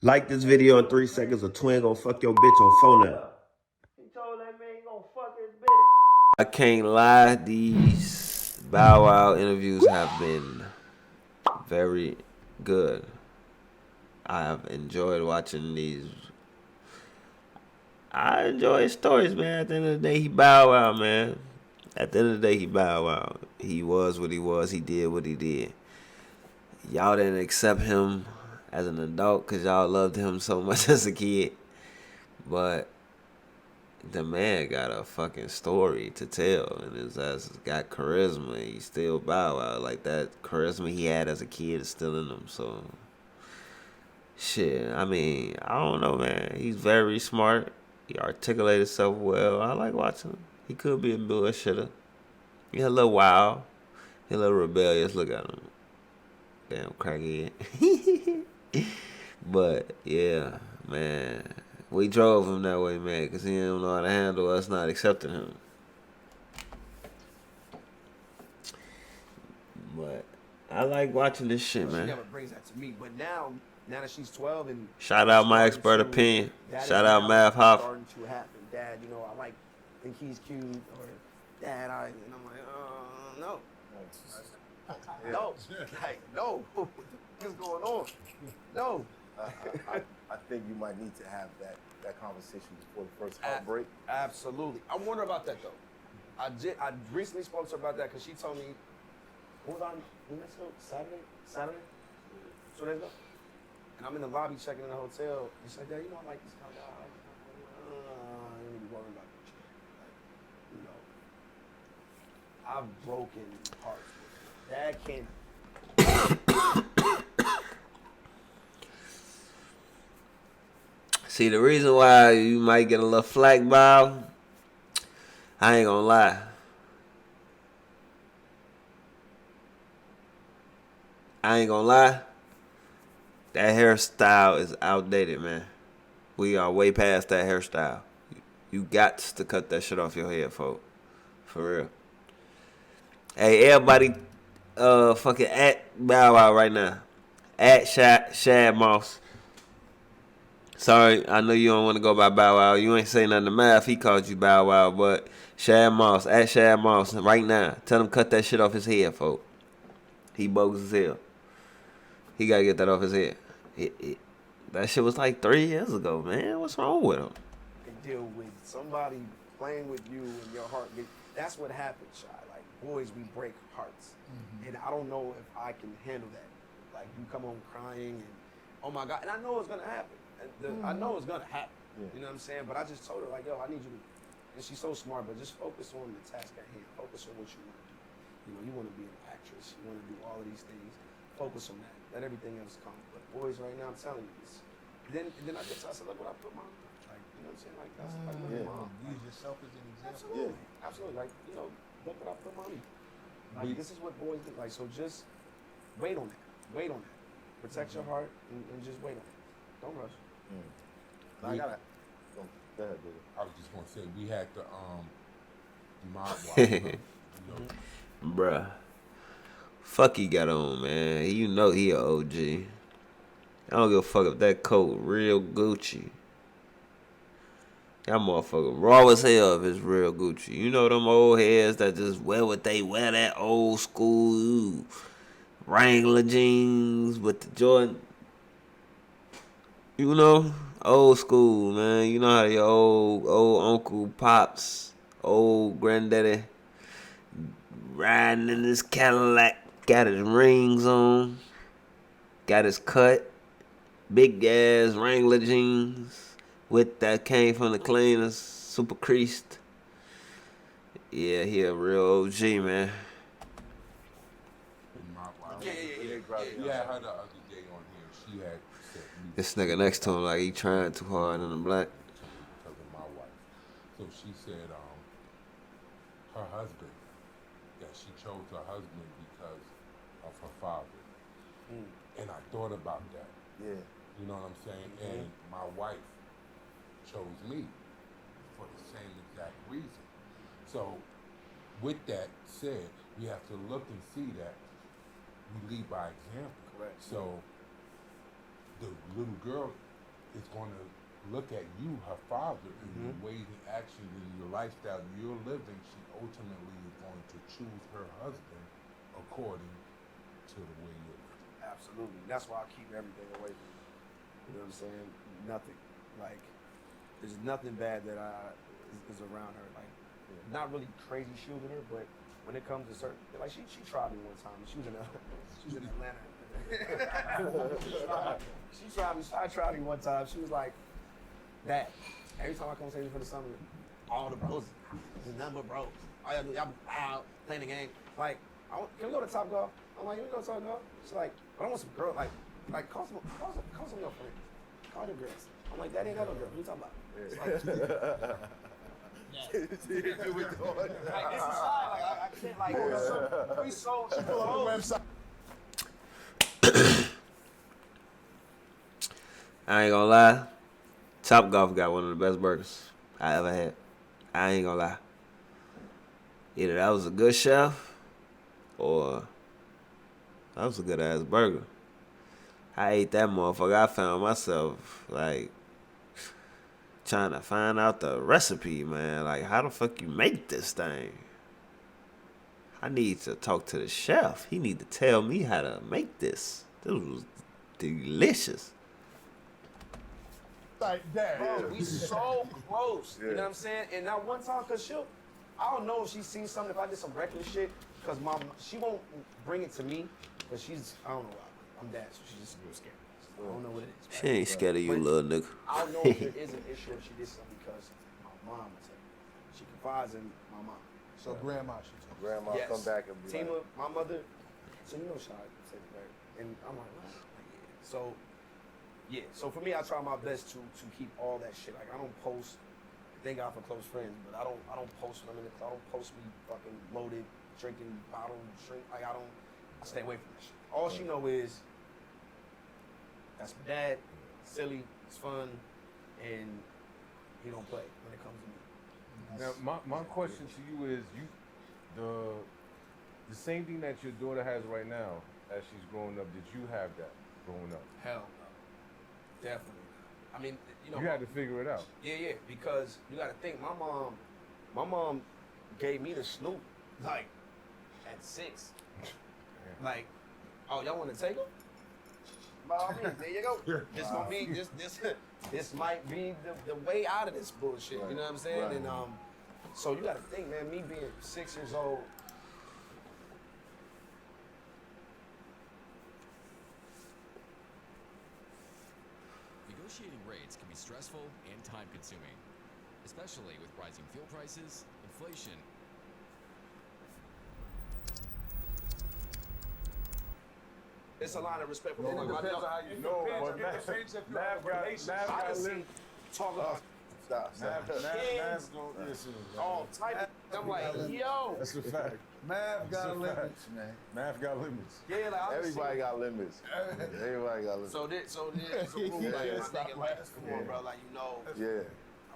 Like this video in 3 seconds, or twin gonna fuck your bitch on phone now. He told that man he gonna fuck his bitch. I can't lie, these Bow Wow interviews have been very good. I have enjoyed watching these. I enjoy his stories, man. At the end of the day, he Bow Wow, man. At the end of the day, he Bow Wow. He was what he was. He did what he did. Y'all didn't accept him as an adult because y'all loved him so much as a kid. But the man got a fucking story to tell, and his ass has got charisma. He still Bow Wow. Like, that charisma he had as a kid is still in him. So, shit, I mean, I don't know, man. He's very smart. He articulated himself well. I like watching him. He could be a bullshitter. He a little wild. He a little rebellious. Look at him. Damn crackhead. But, yeah, man. We drove him that way, man, because he didn't know how to handle us not accepting him. But I like watching this shit, She man. never brings that to me, but now that she's 12 and Shout out my expert opinion. Shout out Math Hoff. Starting to happen. Dad, I think he's cute, or Dad, and I'm like, no. No, like, no. What's going on? No. I think you might need to have that conversation before the first heartbreak. Absolutely. I wonder about that though. I recently spoke to her about that because she told me, what was on Saturday? 2 days ago? And I'm in the lobby checking in the hotel. And she's like, Dad, I like this kind of guy. I don't need to be worried about that. I've broken hearts. Dad can't. See, the reason why you might get a little flack, Bow, I ain't gonna lie. That hairstyle is outdated, man. We are way past that hairstyle. You got to cut that shit off your head, folks. For real. Hey, everybody, fucking at Bow Wow right now. At Shad Moss. Sorry, I know you don't want to go by Bow Wow. You ain't say nothing to Math. He called you Bow Wow, but Shad Moss, at Shad Moss right now. Tell him cut that shit off his head, folks. He bogus as hell. He gotta get that off his head. That shit was like 3 years ago, man. What's wrong with him? Deal with somebody playing with you and your heart. That's what happens, Shy. Like, boys, we break hearts. And I don't know if I can handle that. Like, you come home crying and, oh my God. And I know it's gonna happen. I know it's gonna happen. Yeah. You know what I'm saying? But I just told her, like, yo, I need you to, and she's so smart, but just focus on the task at hand. Focus on what you want to do. You want to be an actress. You want to do all of these things. Focus on that. Let everything else come. But boys, right now, I'm telling you this. Then I said, look what I put my, like, you know what I'm saying? Like, that's like my mom. Use yourself as an example. Absolutely. Yeah. Absolutely. Like, look what I put mommy. Like, this is what boys do. Like, so just wait on that. Wait on that. Protect your heart and just wait on it. Don't rush. I gotta go ahead, dude. I was just gonna say we had the mob watch. Bruh. Fuck he got on, man. You know he a OG. I don't give a fuck if that coat real Gucci. That motherfucker raw as hell if it's real Gucci. You know them old heads that just wear what they wear, that old school Wrangler jeans with the Jordan. Old school, man. You know how your old uncle, pops, old granddaddy riding in this Cadillac, got his rings on, got his cut, big ass Wrangler jeans with that came from the cleaners, super creased. Yeah, he a real OG, man. Yeah, her the other day on here. She had said this nigga next to him like he trying too hard on the black. Because of my wife. So she said her husband, that she chose her husband because of her father. And I thought about that. Yeah. You know what I'm saying? And my wife chose me for the same exact reason. So with that said, we have to look and see that we lead by example. Correct. So the little girl is going to look at you, her father, and the ways and actions and your lifestyle you're living. She ultimately is going to choose her husband according to the way you're living. Absolutely. That's why I keep everything away from her. You know what I'm saying? Nothing. Like, there's nothing bad that is around her. Like, not really crazy shielding her, but when it comes to certain, like she tried me one time. She was in Atlanta. she tried me. I tried me one time. She was like, "Dad, every time I come stay for the summer, all the bros, there's nothing but bros. All y'all do, y'all out playing the game. Like, can we go to Top Golf? I'm like, can we go to Top Golf? She's like, but I want some girls. Like call some of your friends. Call your girls. I'm like, that ain't got no girl. What you talking about? It's like, like, this is fine. Like, I can't, like, we sold you the website. I ain't gonna lie. Top Golf got one of the best burgers I ever had. I ain't gonna lie. Either that was a good chef or that was a good ass burger. I ate that motherfucker. I found myself like trying to find out the recipe, man. Like, how the fuck you make this thing? I need to talk to the chef. He need to tell me how to make this. This was delicious. Like that. Bro, we so close. You know what I'm saying? And now one time, cause I don't know if she seen something, if I did some reckless shit, cause she won't bring it to me, but I don't know why. I'm dad, so she's just real scared. I don't know what it is. Right? She ain't scared of you, little nigga. I don't know if there is an issue if she did something because my mom would tell me. She confides in my mom. So grandma should tell you. Grandma Yes. Come back and be Tima, like, my mother, so you know Shy said it right. And I'm like, what? Like, yeah. So for me, I try my best to keep all that shit. Like, I don't post, thank God for close friends, but I don't post when I'm in the club. I don't post me fucking loaded, drinking bottle, drink. Like, I stay away from that shit. All she know is, that's my dad, silly, it's fun, and he don't play when it comes to me. Now, my question to you is, the same thing that your daughter has right now as she's growing up, did you have that growing up? Hell no. Definitely not. I mean, you know. You had to figure it out. Yeah, because you gotta think, my mom gave me the Snoop, like, at 6. Like, oh, y'all wanna take him? By all means, there you go. This gonna be, this might be the way out of this bullshit, you know what I'm saying? Right. And so you gotta think, man, me being 6 years old, Negotiating rates can be stressful and time-consuming, especially with rising fuel prices, inflation. it's a line of respect for it depends on how you know, but Mav got limits. talk about stop. Mav's gonna listen. all type of, I'm like, yo. That's a fact. Mav got That's a limits, man. Mav got limits. Yeah, like, Everybody got limits. Everybody got limits. So there's a rule, like, my nigga, like, come on, bro, like, you know. Yeah.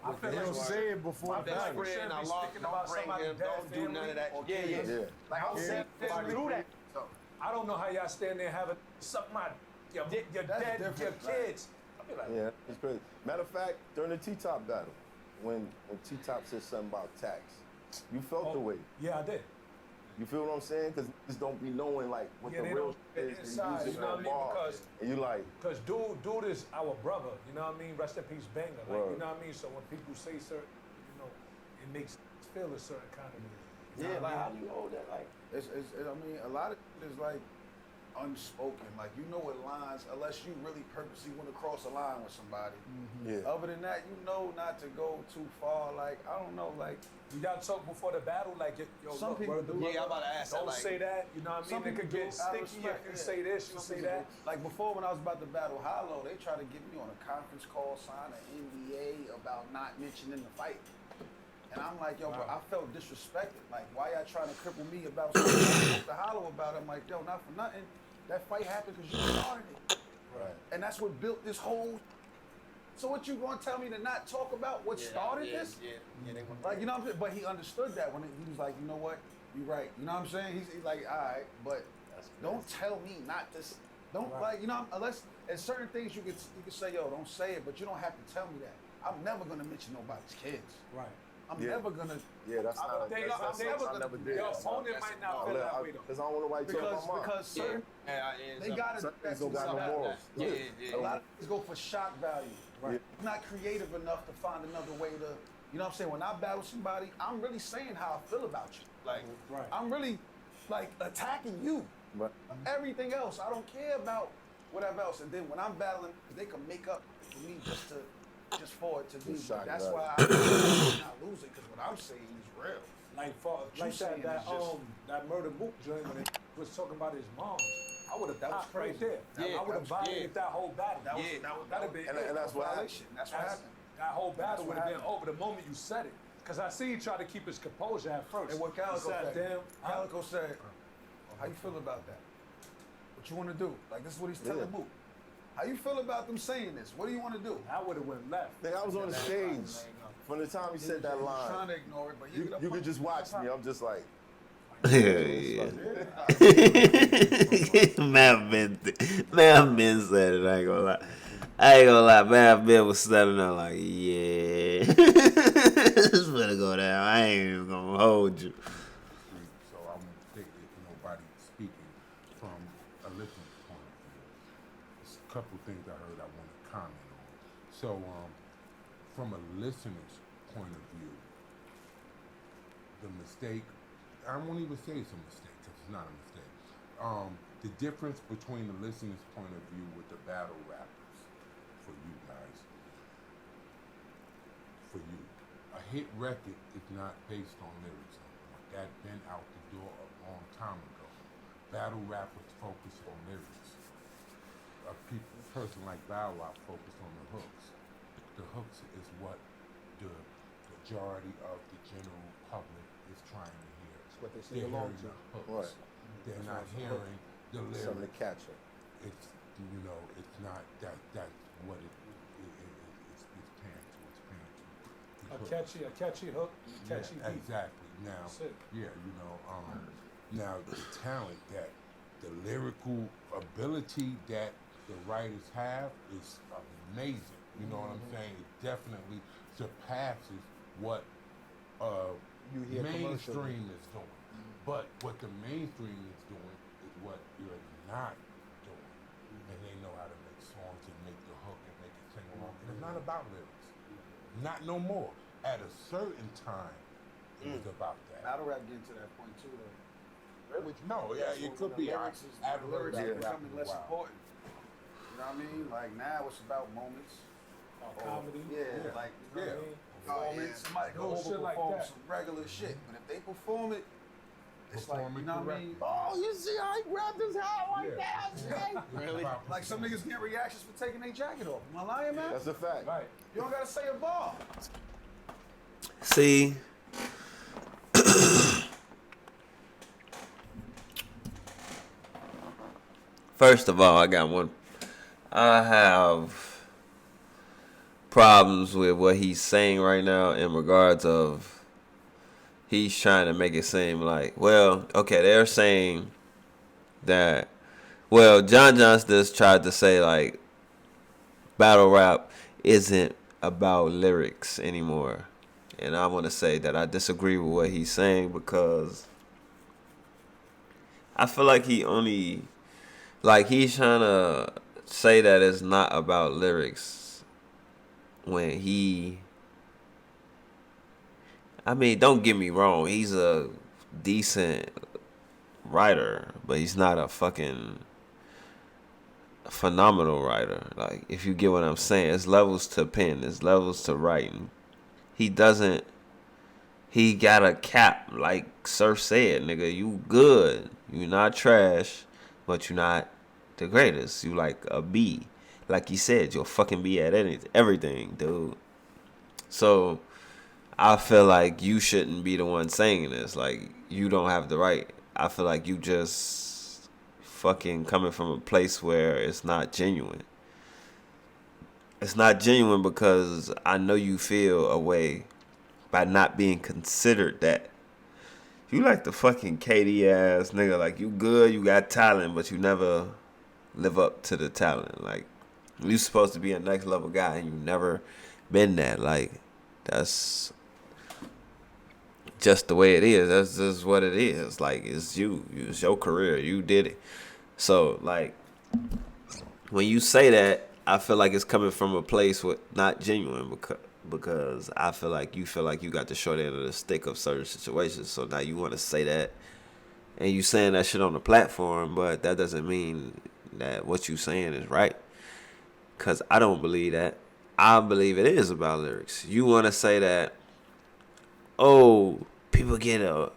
I feel They like don't say it before my the best fact. friend, I lost, don't bring him, don't do none of that. Yeah. Yeah. Like, I'm saying, through that. I don't know how y'all stand there and have suck your That's dead, your different, kids. I be like, Yeah, it's crazy. Matter of fact, during the T-Top battle, when T-Top said something about tax, you felt the way. Yeah, I did. You feel what I'm saying? Because just don't be knowing like what Yeah, the they real don't shit is. inside, And you know what I mean? Because- and you like, Because dude is our brother, you know what I mean? Rest in peace, Banger. Like, Word. you know what I mean? So when people say certain, you know, it makes us feel a certain kind of way. You know yeah, what like, I how mean? do you hold that? Like, I mean, a lot of it is like unspoken. Like, you know what lines, unless you really purposely want to cross a line with somebody. yeah. Other than that, you know not to go too far. Like, I don't know, like, Do y'all talk before the battle? Like, yo, Some look, people brother, do. Yeah, I'm about to ask that, don't like- say that. You know what I some mean? It people could get do, out of sticky if respect, you yeah. say this, you Some say people that. do. Like before, when I was about to battle Hollow, they tried to get me on a conference call, sign an NDA about not mentioning the fight. And I'm like, yo, bro, I felt disrespected. Like, why y'all trying to cripple me about something I spoke to Hollow about? I'm like, yo, not for nothing. That fight happened because you started it. Right. And that's what built this whole. So what you gonna tell me to not talk about what started this? Yeah, they want Like, you know what I'm saying? But he understood that when he was like, you know what? You're right. You know what I'm saying? He's like, all right, but don't tell me not to. Don't like, you know, unless there's certain things you could say, yo, don't say it, but you don't have to tell me that. I'm never gonna mention nobody's kids. Right. I'm Yeah. never gonna. Yeah, that's I'm not. never I never did. Your opponent might not feel that way though. Because I don't want nobody talking about mine. Because certain they gotta. Some things don't got no morals. A lot of things go for shock value. Right. I'm not creative enough to find another way to. You know what I'm saying? When I battle somebody, I'm really saying how I feel about you. Like, Right. I'm really like attacking you. But Everything else, I don't care about whatever else. And then when I'm battling, they can make up for me just for it to be. Just shock That's value. why I'm not losing, because what I'm saying is real. Like you saying that is just- that murder book joint when it was talking about his mom. I would have That was popped right crazy. there. Yeah, I would that have was- violated that whole battle. That'd have been And that's what happened. violation. That's what happened. That whole battle what would have been happened. over the moment you said it. Because I see he tried to keep his composure at first. And what Calico He sat said, down. Calico said, how you feel about that? What you want to do? Like, this is what he's telling Mook. How you feel about them saying this? What do you want to do? I would have went left. nigga, I was on the stage from the time he said that He's trying line. to ignore it, but You could just watch me. I'm just like, Yeah. Mav Ben said it. I ain't gonna lie. Mav Ben was standing there like, yeah, this better go down. I ain't even gonna hold you. So I'm thinking if nobody speaking from a listener's point of view. There's a couple things I heard I want to comment on. So from a listener's point of view, the mistake, I won't even say it's a mistake because it's not a mistake. The difference between the listener's point of view with the battle rappers, for you guys, a hit record is not based on lyrics anymore. That been out the door a long time ago. Battle rappers focus on lyrics. A person like Bow Wow focus on the hooks. The hooks is what the majority of the general public is trying to hear. That's what they They're sing along hearing to. the hooks. Right. They're not hearing the something to lyrics. catch it. It's it's not that's what it's paying to. It's paying to. A catchy hook, catchy Yeah, beat. exactly. Now, That's it. yeah, now the talent that the lyrical ability that the writers have is amazing. You know what I'm saying? It definitely surpasses what You hear mainstream is doing. But what the mainstream is doing is what you're not doing. And they know how to make songs and make the hook and make it sing along. And it's not about lyrics. Not no more. At a certain time, it was about that. battle rap getting to that point too, though. Which, no, yeah, it could be. I haven't heard Lyrics that are rap becoming in a less while. important. You know what I mean? Like now it's about moments. Comedy. Yeah, like you know what I Yeah. mean? Performance. Somebody go Little shit like overperform that. some regular shit, but if they perform it, it's like, Perform you it know what I mean? correctly. Oh, you see how he grabbed his hat like that? Really? Like some niggas get reactions for taking their jacket off. Am I lying, man? That's a fact. Right. You don't gotta say a bar. See, first of all, I have problems with what he's saying right now in regards of he's trying to make it seem like, well, okay, they're saying that, well, John just tried to say like battle rap isn't about lyrics anymore. And I want to say that I disagree with what he's saying because I feel like he's trying to say that it's not about lyrics when don't get me wrong, he's a decent writer, but he's not a fucking phenomenal writer. Like, if you get what I'm saying, it's levels to pen, it's levels to writing. He got a cap, like Surf said, nigga. You good. You not trash, but you not the greatest. You like a B. Like he said, you'll fucking be at everything, dude. So I feel like you shouldn't be the one saying this. Like, you don't have the right. I feel like you just fucking coming from a place where it's not genuine. It's not genuine because I know you feel a way by not being considered that. You like the fucking KD ass nigga. Like, you good, you got talent, but you never live up to the talent. Like, you supposed to be a next level guy, and you never been that. Like, that's just the way it is. That's just what it is. Like, it's you. It's your career. You did it. So, like, when you say that, I feel like it's coming from a place with not genuine because I feel like you got the short end of the stick of certain situations. So now you want to say that, and you saying that shit on the platform, but that doesn't mean that what you saying is right. Cause I don't believe that. I believe it is about lyrics. You want to say that, oh, people get a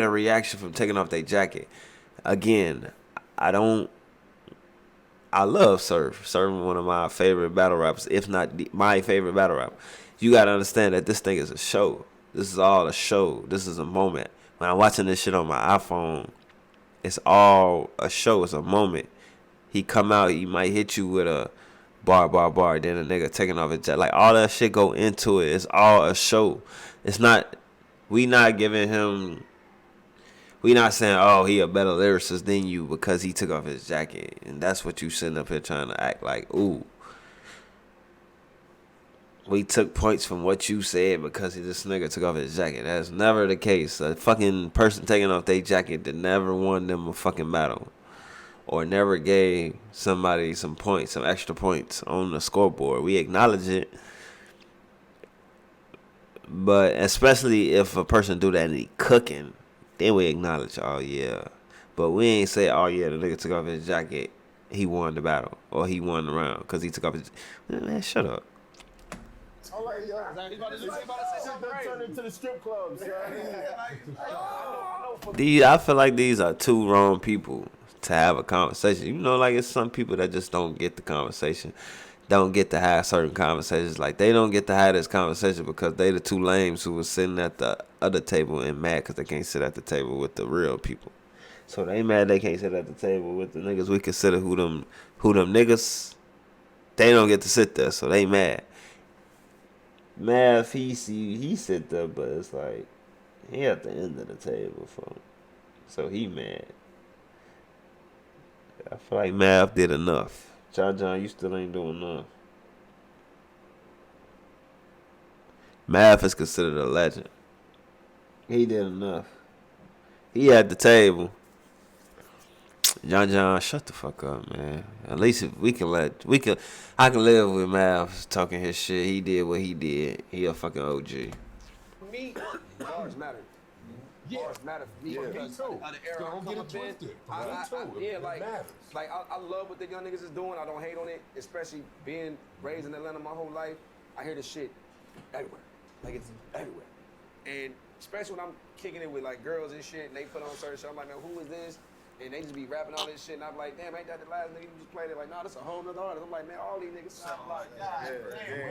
reaction from taking off their jacket. Again, I don't. I love Surf. Surf is one of my favorite battle rappers, if not my favorite battle rapper. You gotta understand that this thing is a show. This is all a show. This is a moment. When I'm watching this shit on my iPhone, it's all a show. It's a moment. He come out, he might hit you with a bar, then a nigga taking off his jacket. Like, all that shit go into it. It's all a show. It's not, we not giving him, we not saying, oh, he a better lyricist than you because he took off his jacket. And that's what you sitting up here trying to act like, ooh. We took points from what you said because this nigga took off his jacket. That's never the case. A fucking person taking off their jacket that never won them a fucking battle. Or never gave somebody some points, some extra points on the scoreboard. We acknowledge it. But especially if a person do that and he cooking, then we acknowledge, oh yeah. But we ain't say, oh yeah, the nigga took off his jacket, he won the battle. Or he won the round because he took off his... Man, shut up. All right, y'all. Turn into the strip clubs, I feel like these are two wrong people to have a conversation. You know, like, it's some people that just don't get the conversation, don't get to have certain conversations. Like, they don't get to have this conversation because they the two lames who was sitting at the other table and mad because they can't sit at the table with the real people. So they mad they can't sit at the table with the niggas we consider who them niggas. They don't get to sit there, so they mad. Math, he sit there, but it's like he at the end of the table for him. So he mad. I feel like Math did enough. John, you still ain't doing enough. Math is considered a legend. He did enough. He at the table. John, shut the fuck up, man. At least if I can live with Math talking his shit. He did what he did. He a fucking OG. For me, bars matter. Bars matter for me. Yeah, Because me too. of the era Don't I'm get coming it twisted. in. It matters. I love what the young niggas is doing. I don't hate on it, especially being raised in Atlanta my whole life. I hear this shit everywhere. Like, it's everywhere. And especially when I'm kicking it with like girls and shit, and they put on certain shit, I'm like, man, who is this? And they just be rapping all this shit, and I'm like, damn, ain't that the last nigga you just played it? Like, nah, that's a whole nother artist. I'm like, man, all these niggas sound like, God damn,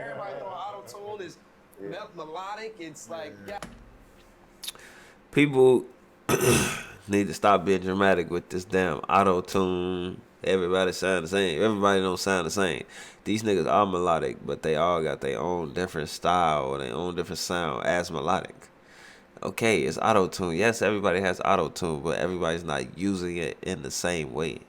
everybody throwing auto-tune is melodic. It's like, yeah. People need to stop being dramatic with this damn auto-tune. Everybody sound the same. Everybody don't sound the same. These niggas are melodic, but they all got their own different style or their own different sound as melodic. Okay, it's auto-tune. Yes, everybody has auto-tune, but everybody's not using it in the same way.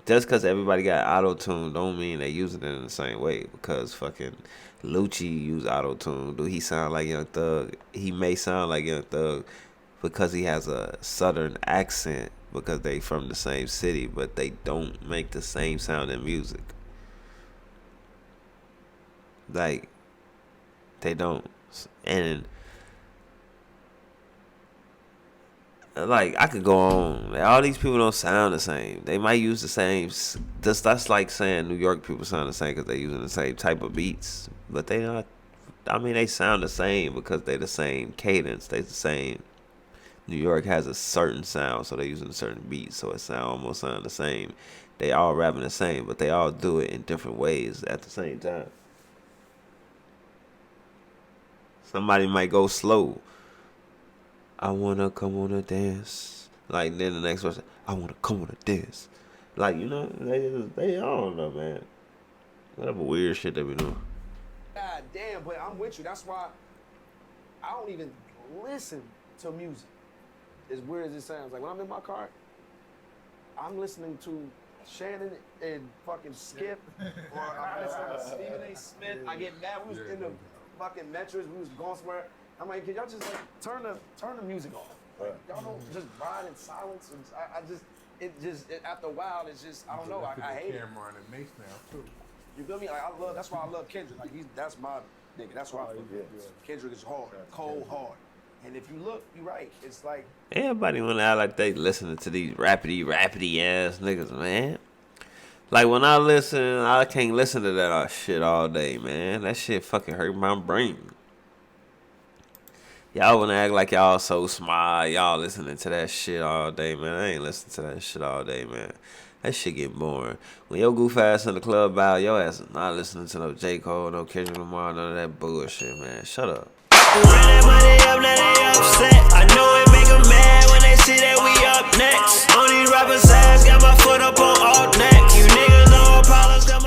Just because everybody got auto-tune don't mean they using it in the same way. Because fucking Lucci use auto-tune. Do he sound like Young Thug? He may sound like Young Thug because he has a southern accent because they from the same city, but they don't make the same sound in music. Like, they don't. And like, I could go on. Like, all these people don't sound the same. They might use the same. That's like saying New York people sound the same because they're using the same type of beats. But they not. I mean, they sound the same because they the same cadence. They the same. New York has a certain sound, so they're using a certain beat, so it almost sound the same. They all rapping the same, but they all do it in different ways at the same time. Somebody might go slow. I wanna come on a dance. Like, then the next person, I wanna come on a dance. Like, you know, they I don't know, man. Whatever weird shit they be doing. God damn, but I'm with you. That's why I don't even listen to music. As weird as it sounds. Like, when I'm in my car, I'm listening to Shannon and fucking Skip, or I'm listening to Stephen A. Smith. I get mad. We was in the fucking metros. We was going somewhere. I'm like, can y'all just like turn the music off? Like, y'all don't just ride in silence. And after a while, it's just, I don't know. I hate it. Cameron and Mace now too. You feel me? Like that's why I love Kendrick. Like that's my nigga. That's why Kendrick is hard, cold hard. And if you look, you're right. It's like everybody wanna act like they listening to these rapidy ass niggas, man. Like when I listen, I can't listen to that shit all day, man. That shit fucking hurt my brain. Y'all wanna act like y'all so smart, y'all listening to that shit all day, man. I ain't listening to that shit all day, man. That shit get boring. When your goof ass in the club out, your ass is not listening to no J. Cole, no Kendrick Lamar, none of that bullshit, man. Shut up. Run that money up, now they upset. I know it make them mad when they see that we up next. On these rappers' ass, got my foot up on alt next. You niggas know problems, got